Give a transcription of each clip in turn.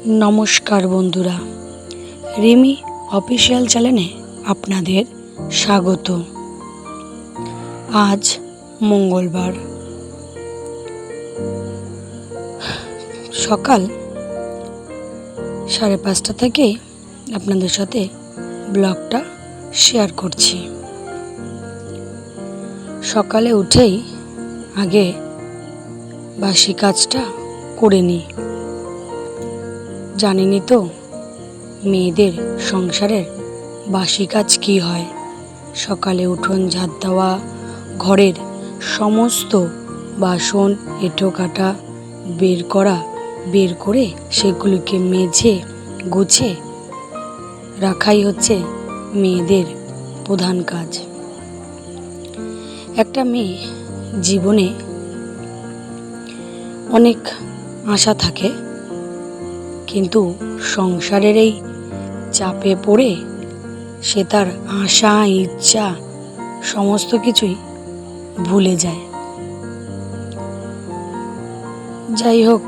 नमस्कार बंधुरा रिमी अफिशियल चैनेले आपनादेर स्वागत। आज मंगलबार सकाल 5:30 थेके आपनादेर साथे ब्लगटा शेयर करछि। सकाले उठेई आगे बासी काजटा करे निई। जानेनी तो मेয়েদের সংসারের বাসি কাজ কি হয়। সকালে উঠোন ঝাড় দেওয়া, ঘরের সমস্ত বাসন এঁটো কাটা বের করে সেগুলোকে মেজে গুছে রাখাই হচ্ছে মেয়েদের প্রধান কাজ। একটা মেয়ে জীবনে অনেক আশা থাকে, কিন্তু সংসারের এই চাপে পড়ে সে তার আশা ইচ্ছা সমস্ত কিছুই ভুলে যায়। যাই হোক,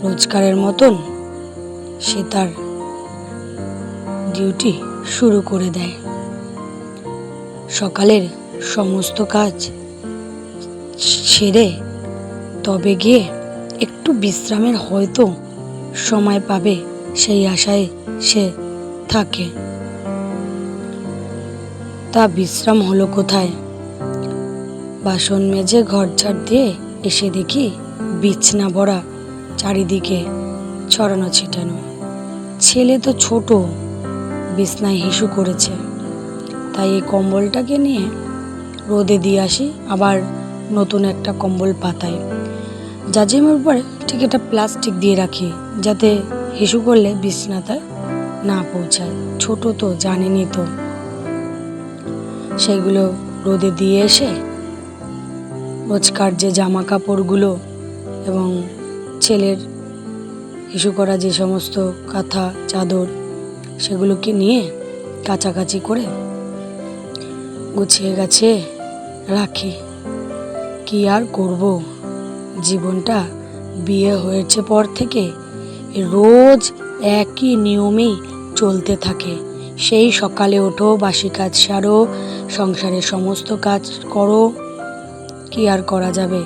রোজকারের মতন সে তার ডিউটি শুরু করে দেয়। সকালের সমস্ত কাজ সেরে তবে গিয়ে একটু বিশ্রামের হয়তো সময় পাবে সেই আশায় সে থাকে। তা বিশ্রাম হলো কোথায়? বাসন মেজে ঘর ঝাড় দিয়ে এসে দেখি বিছনা ভরা, চারিদিকে ছড়ানো ছিটানো। ছেলে তো ছোট, বিছনায় হিসু করেছে, তাই এই কম্বলটাকে নিয়ে রোদে দিয়ে আসি, আবার নতুন একটা কম্বল পাতাই। জাজিমের উপরে ঠিক একটা প্লাস্টিক দিয়ে রাখি যাতে হিসু করলে বিছনাতে না পৌঁছায়। ছোট তো, জানেনি তো। সেগুলো রোদে দিয়ে এসে রোজকার যে জামা কাপড়গুলো এবং ছেলের হিসু করা যে সমস্ত কাঁথা চাদর সেগুলোকে নিয়ে কাচাকাচি করে গুছিয়ে গাছিয়ে রাখি। কি আর করব, জীবনটা বিয়ে হয়েছে পর থেকে রোজ একই নিয়মেই চলতে থাকে। সেই সকালে ওঠো, বাসি কাজ সারো, সংসারের সমস্ত কাজ করো। কি আর করা যাবে,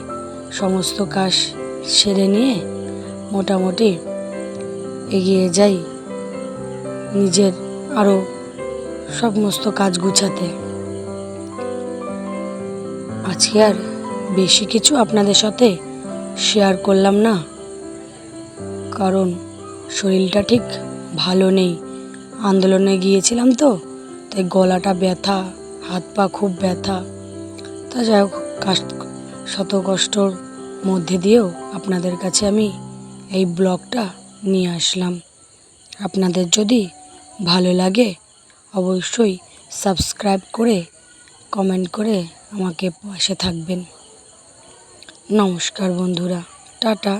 সমস্ত কাজ সেরে নিয়ে মোটামুটি এগিয়ে যাই নিজের আরও সমস্ত কাজ গুছাতে। আজকে আর বেশি কিছু আপনাদের সাথে শেয়ার করলাম না, কারণ শরীরটা ঠিক ভালো নেই। আন্দোলনে গিয়েছিলাম তো, তাই গলাটা ব্যথা, হাত পা খুব ব্যথা। তা যাই হোক, শত কষ্টর মধ্যে দিয়েও আপনাদের কাছে আমি এই ব্লগটা নিয়ে আসলাম। আপনাদের যদি ভালো লাগে অবশ্যই সাবস্ক্রাইব করে কমেন্ট করে আমাকে পাশে থাকবেন। নমস্কার বন্ধুরা, টাটা।